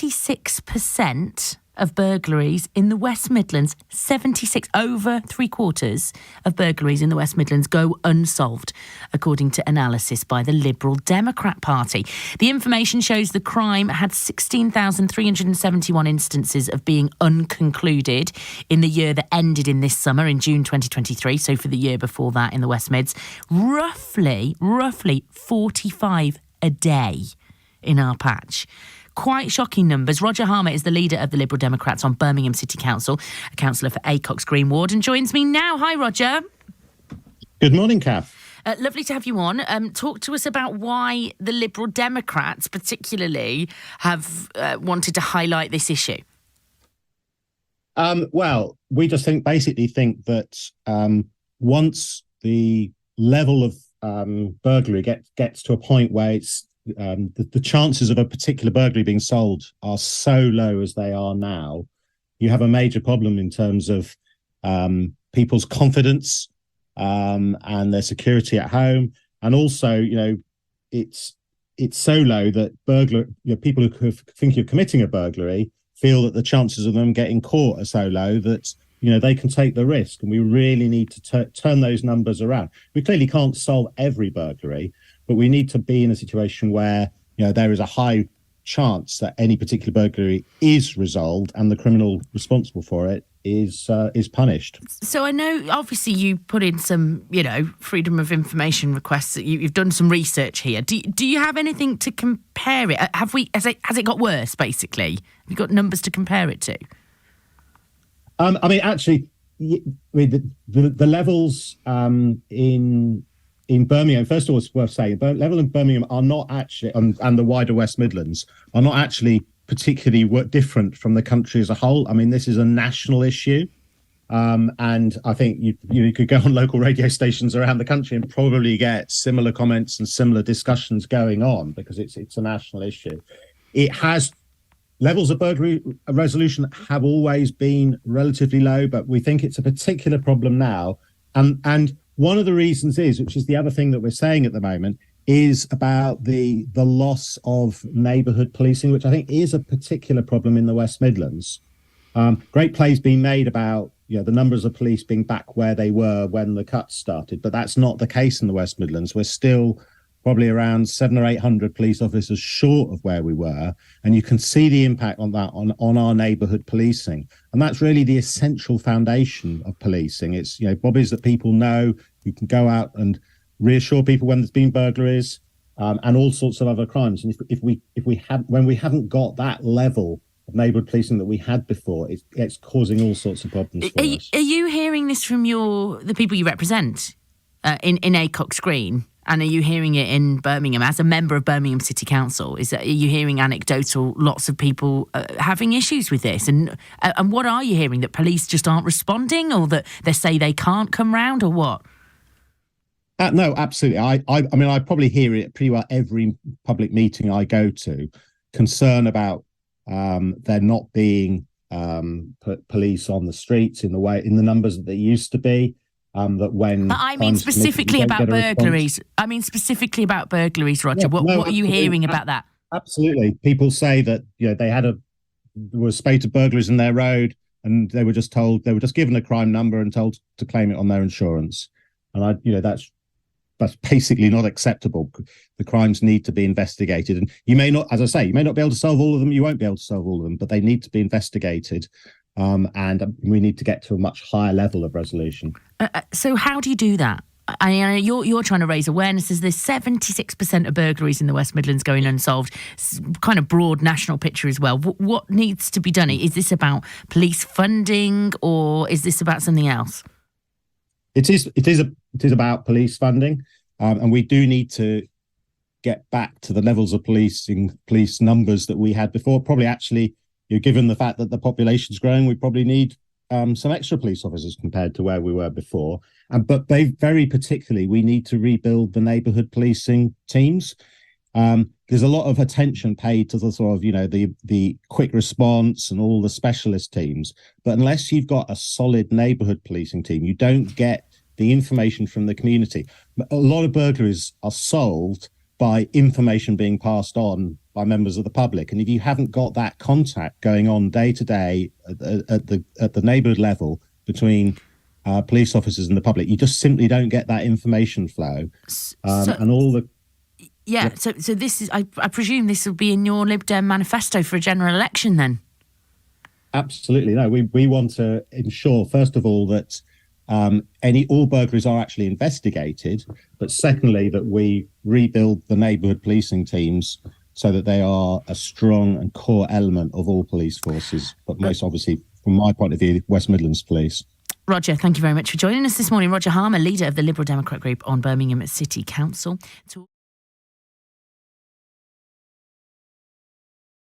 76% of burglaries in the West Midlands, 76, over 3/4 of burglaries in the West Midlands go unsolved, according to analysis by the Liberal Democrat Party. The information shows the crime had 16,371 instances of being unconcluded in the year that ended in this summer, in June 2023, so for the year before that in the West Mids. Roughly 45 a day in our patch. Quite shocking numbers. Roger Harmer is the leader of the Liberal Democrats on Birmingham City Council, a councillor for Acox Green Ward, and joins me now. Hi, Roger. Good morning, Kath. Lovely to have you on. Talk to us about why the Liberal Democrats particularly have wanted to highlight this issue. Well, we just basically think that once the level of burglary gets to a point where it's the chances of a particular burglary being solved are so low as they are now, you have a major problem in terms of people's confidence and their security at home. And also, it's so low that people who think you're committing a burglary feel that the chances of them getting caught are so low that they can take the risk. And we really need to turn those numbers around. We clearly can't solve every burglary, but we need to be in a situation where there is a high chance that any particular burglary is resolved and the criminal responsible for it is punished. So I know, obviously, you put in some, freedom of information requests. That you've done some research here. Do you have anything to compare it? Has it got worse? Basically, have you got numbers to compare it to? Actually, the levels in Birmingham, first of all, it's worth saying, the level in Birmingham are not actually, and the wider West Midlands, are not actually particularly different from the country as a whole. This is a national issue. And I think you could go on local radio stations around the country and probably get similar comments and similar discussions going on, because it's a national issue. Levels of burglary resolution have always been relatively low, but we think it's a particular problem now. And one of the reasons which is the other thing that we're saying at the moment, is about the loss of neighbourhood policing, which I think is a particular problem in the West Midlands. Great play's been made about the numbers of police being back where they were when the cuts started, but that's not the case in the West Midlands. We're still probably around 700 or 800 police officers short of where we were. And you can see the impact on that on our neighbourhood policing. And that's really the essential foundation of policing. It's, bobbies that people know. You can go out and reassure people when there's been burglaries and all sorts of other crimes. And when we haven't got that level of neighbourhood policing that we had before, it's causing all sorts of problems for us. Are you hearing this from the people you represent in Acox Green? And are you hearing it in Birmingham as a member of Birmingham City Council? Are you hearing anecdotal, lots of people having issues with this? And what are you hearing? That police just aren't responding, or that they say they can't come round, or what? No, absolutely. I probably hear it pretty well every public meeting I go to. Concern about there not being police on the streets in the numbers that there used to be. But I mean specifically about burglaries. Specifically about burglaries, Roger. Yeah, what are you hearing about that? Absolutely. People say that they there was a spate of burglaries in their road, and they were just given a crime number and told to claim it on their insurance. And that's basically not acceptable. The crimes need to be investigated, and you may not, as I say, be able to solve all of them. You won't be able to solve all of them, but they need to be investigated. And we need to get to a much higher level of resolution. So how do you do that? You're trying to raise awareness. There's 76% of burglaries in the West Midlands going unsolved. It's kind of broad national picture as well. What needs to be done? Is this about police funding, or is this about something else? It is about police funding, and we do need to get back to the levels of police numbers that we had before. Probably actually, given the fact that the population's growing, we probably need some extra police officers compared to where we were before. But very particularly, we need to rebuild the neighbourhood policing teams. There's a lot of attention paid to the sort of, the quick response and all the specialist teams. But unless you've got a solid neighbourhood policing team, you don't get the information from the community. A lot of burglaries are solved by information being passed on by members of the public. And if you haven't got that contact going on day to day at the neighbourhood level between police officers and the public, you just simply don't get that information flow. And all the So this is, I presume this will be in your Lib Dem manifesto for a general election then? Absolutely. No, we want to ensure, first of all, that all burglaries are actually investigated, but secondly, that we rebuild the neighbourhood policing teams so that they are a strong and core element of all police forces, but most obviously, from my point of view, West Midlands Police. Roger, thank you very much for joining us this morning. Roger Harmer, leader of the Liberal Democrat group on Birmingham City Council.